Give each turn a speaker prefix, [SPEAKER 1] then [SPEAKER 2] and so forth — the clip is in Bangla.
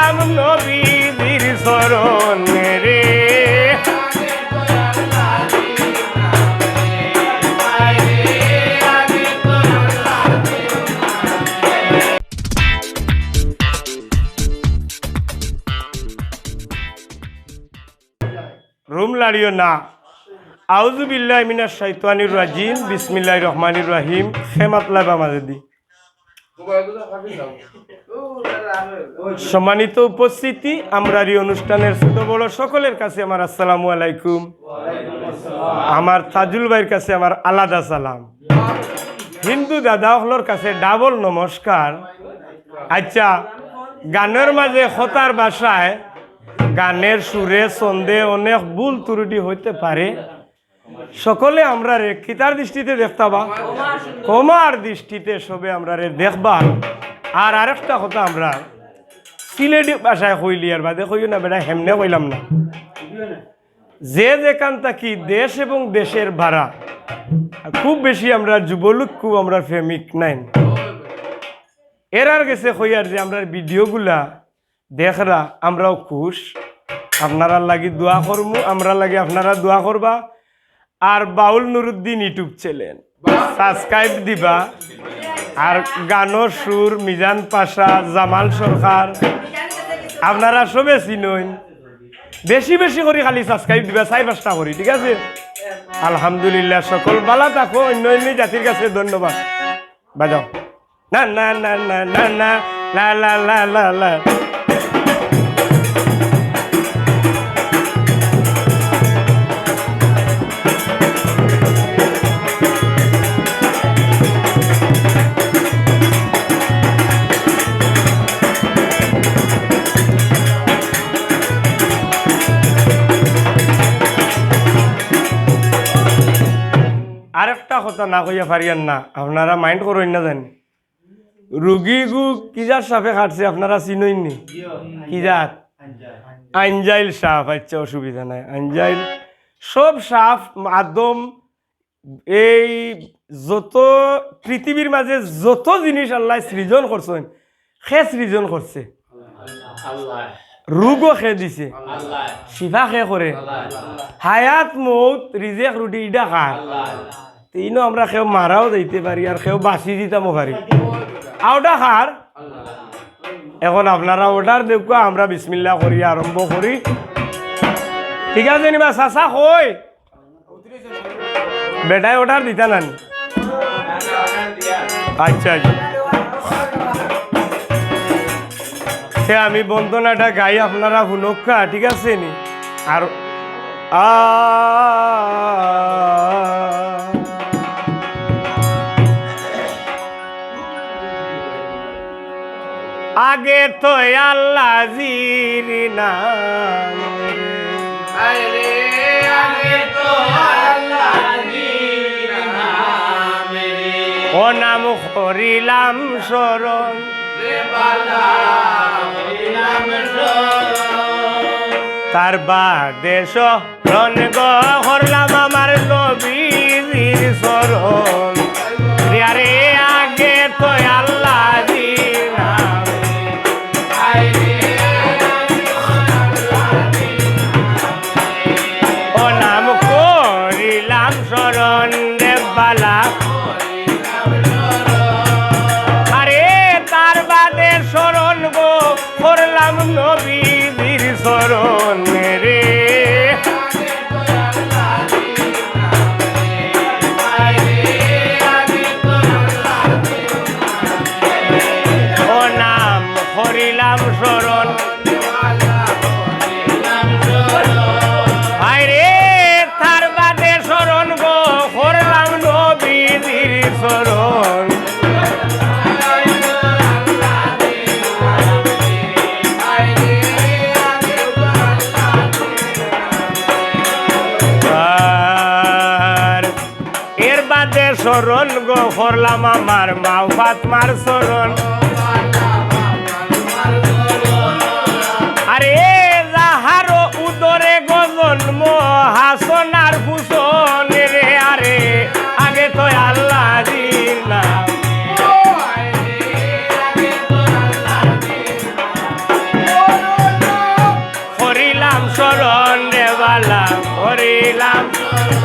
[SPEAKER 1] করলাম নবীজির চরণে রে। রুম লাড়িও না। আউযু বিল্লাহি মিনাশ শাইতানির রাজিম, বিসমিল্লাহির রহমানির রহিম। খেমাতলা বামাদি সম্মানিত উপস্থিতি, আমরা এই অনুষ্ঠানের ছোট বড় সকলের কাছে আমার আসসালামু আলাইকুম। আমার তাজুল ভাইয়ের কাছে আমার আলাদা সালাম। হিন্দু দাদা হলোর কাছে ডাবল নমস্কার। আচ্ছা, গানের মাঝে হতার ভাষায় গানের সুরে ছন্দে অনেক ভুল ত্রুটি হইতে পারে। সকলে আমরা রে কিতার দৃষ্টিতে দেখতাবা, কমার দৃষ্টিতে সবে আমরা রে দেখবা। আর আরেকটা কথা, আমরা সিলেটি ভাষায় কইলি আর বাদে কইও না বেটা, হেমনে কইলাম না। যে যেখান থাকি দেশ এবং দেশের ভাড়া খুব বেশি আমরা যুবলোক, খুব আমরা প্রেমিক নাই। এর আর গেছে কইয়ার যে আমরা ভিডিওগুলা দেখরা আমরাও খুশ। আপনারা লাগি দোয়া করমু, আমরা লাগি আপনারা দোয়া করবা। আর বাউল নুরুদ্দিন ইউটিউব চ্যানেল সাবস্ক্রাইব দিবা। আর গানোর সুর মিজান পাশা, জামাল সরকার আপনারা সবে চিনইন। বেশি বেশি করে খালি সাবস্ক্রাইব দিবা, 4-5টা করি, ঠিক আছে? আলহামদুলিল্লাহ, সকল বালা থাকো। অন্য অন্য জাতির কাছে ধন্যবাদ। বাজাও না না না না না না লা লা লা লা লা। আরেকটা কথা না কইয়া পারিয়ান না, আপনারা মাইন্ড করেন না জানি। রুগী গু কিজার সাপে কাটছে আপনারা চিনইনি? কিজার? আঞ্জাইল সাপ। আচ্ছা, অসুবিধা নাই। আঞ্জাইল সব সাপ আদম, এই যত পৃথিবীর মাঝে যত জিনিস আল্লাহ সৃজন করছেন, সে সৃজন করছে। রোগও খে দিছে, শিফা খে করে, হায়াত মৌত রিজেক রুটি ইডা খায়। তিনও আমরা কেউ মারাও দিতে পারি আর কেউ বাঁচি দিতামও পারি। আওটা খার। এখন আপনারা অর্ডার দেখো, আমরা বিসমিল্লাহ করি আরম্ভ করি, ঠিক আছে? নিবা চাচা কই বেটায় অর্ডার দিতা নানি? আচ্ছা, সে আমি বন্দনাটা গাই, আপনারা শুনকা, ঠিক আছে নি? আর আগে তো আল্লাহ জির নাম, আরে আগে তো আল্লাহ জির নাম, ও নাম করিলাম শরণ, তার বাদে শরণ গো করলাম আমার নবীজির শরণ। আরে আগে তো আল্লাহ জির নাম, ও নাম করিলাম শরণ রে বালা। আরে তার বাদে শরণ গো করলাম নবীজির শরণ রে। ও নাম করিলাম শরণ, আরে তার বাদে শরণ গো করলাম নবীজির শরণ। এর বাদে শরণ গো করলাম আমার মা ফাতমার শরণ। আরে যাহার উদরে গো জন্ম হাসন আর ভূষণ রে। আরে আগে তো আল্লাহ জির নাম, সালাম